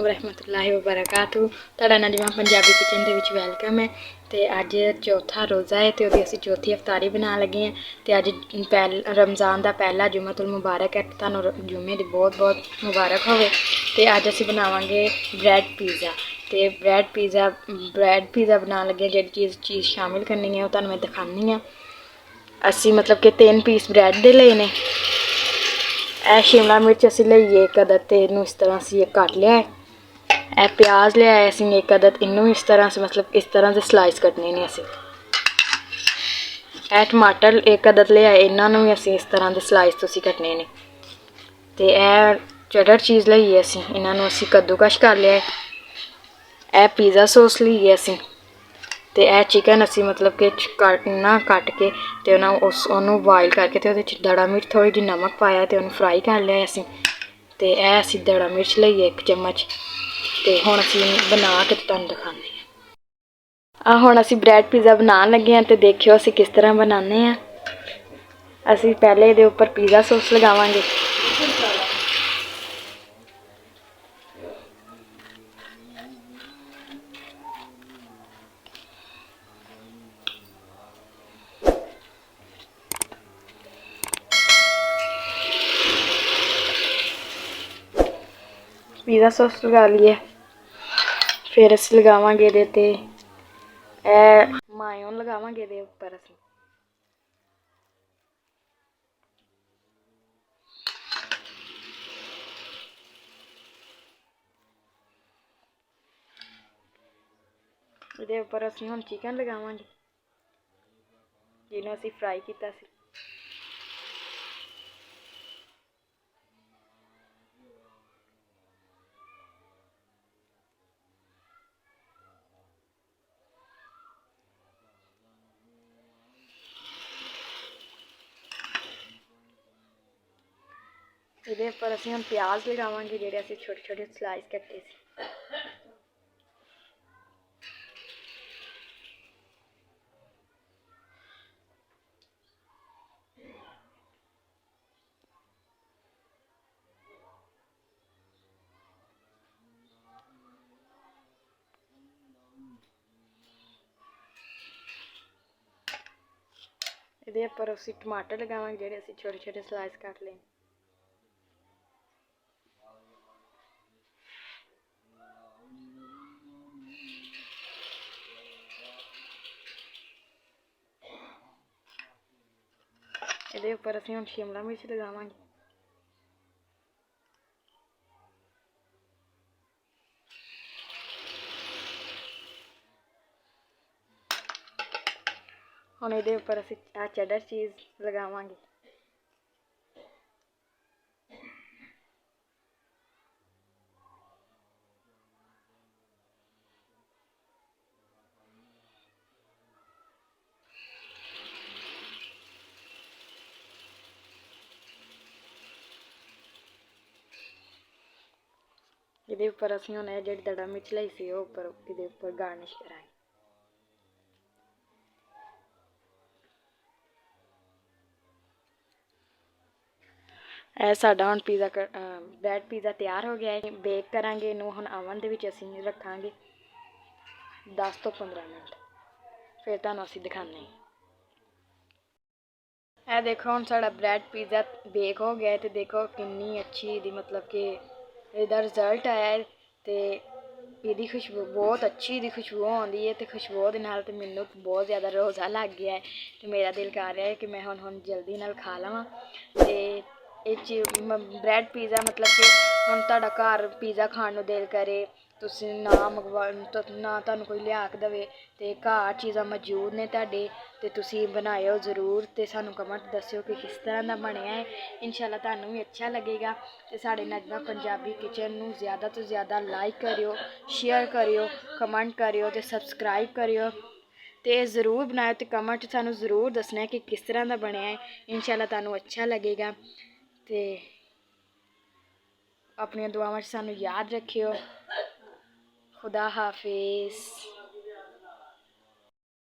वालेकुम रहमतुल्लाहि वबरकातुहू। तुहाडा नजमा पंजाबी किचन दे विच वेलकम है। तो अज चौथा रोज़ा है तो असी चौथी अफ्तारी बना लगे हैं। तो अज रमज़ान का पहला जुम्मतुल मुबारक है। तुहानू जुम्मे की बहुत बहुत मुबारक होवे। तो अज असी बनावांगे ब्रैड पिज़्ज़ा। तो ब्रैड पिज़्ज़ा बना लगे, जी चीज़ शामिल करनी है वो तुहानू मैं दिखानी है। असी मतलब कि 3 पीस ब्रैड दे लए ने। शिमला मिर्च असी लईए एक अदद, तो इनू इस तरह से कट लिया है। ए प्याज लिया असी एक अदद, इनू इस तरह से मतलब इस तरह से स्लाइस कटने ने असी। ए टमाटर एक अदद लिया, इन्हों भी असी इस तरह के स्लाइस तुसी कटने ने। तो ए चटर चीज़ लईए असी, इन्हों असी कद्दूकश कर लिया है। ए पिज़्ज़ा सॉस लईए असी। तो यह चिकन असी मतलब कि कट के तो उन्होंने बॉयल करके तो दड़ा मिर्च थोड़ी जी नमक पाया तो उन्होंने फ्राई कर लिया असी। तो यह असी दड़ा मिर्च लईए 1 चम्मच। तो हुण असी बना के तुहानू दिखाने। हुण असी ब्रैड पिज़्ज़ा बनाने लगे हैं। तो देखियो असी किस तरह बनाने हैं। असी पहले इहदे उपर पिज़्ज़ा सॉस लगावांगे। पिज़्ज़ा सॉस लगा लिए, फिर असी लगावांगे इहदे ते मायोन लगावांगे इहदे उपर असी। इहदे उपर असी हुण चिकन लगावांगे जिन्हों असी फ्राई कीता सी। इहदे उपर असी हुण प्याज लगावांगे जिहड़े असी छोटे छोटे स्लाइस कट्टे सी। इहदे उपर असी टमाटर लगावांगे जिहड़े असी छोटे छोटे स्लाइस कट लए। इहदे उपर असी हुण शिमला मिर्च लगावांगे। हुण इहदे उपर असी चेडर चीज़ लगावांगे। इहदे उपर असी हुण जिहड़ी दड़ा मिर्च लई सी ओह उपर इहदे उपर गार्निश करांगे। ਇਹ ਸਾਡਾ ਹੁਣ ब्रैड पिज़्ज़ा तैयार हो गया है। बेक करांगे इनू हुण ओवन दे विच असीं रखांगे 10 ਤੋਂ 15 मिनट, फिर तुहानूं असीं दिखाने। ਇਹ देखो हुण साडा ब्रैड पिज़्ज़ा बेक हो गया है। तो देखो कितनी अच्छी इहदी मतलब कि इहदा रिजल्ट आया है। तो इहदी खुशबू बहुत अच्छी, इहदी खुशबू आउंदी है। तो खुशबू दे नाल ते मैनूं बहुत ज़्यादा रोज़ा लग गया है। तो मेरा दिल कर रहा है कि मैं हुण जल्दी नाल खा लवां। ते ब्रैड पिज़्ज़ा मतलब कि हुण तुहाडा घर पिज़्ज़ा खाण नूं दिल करे, तुसीं ना तुहानूं कोई लिया के देवे, ते घर चीज़ां मौजूद ने तुहाडे, ते तुसीं बनाएओ ज़रूर। ते सानूं कमेंट दस्सिओ कि किस तरह दा बनेआ है। इंशाअल्लाह तुहानूं भी अच्छा लगेगा। ते साडे नजमा पंजाबी किचन नूं ज़्यादा तो ज़्यादा लाइक करियो, शेयर करियो, कमेंट करियो ते सबसक्राइब करियो। तो ज़रूर बनाओ तो कमेंट सानूं ज़रूर दसना कि किस तरह का बनया है। इंशाअल्लाह तुहानूं अच्छा लगेगा। तो अपनी दुआवां च सानूं याद रखियो। खुदा हाफिज़।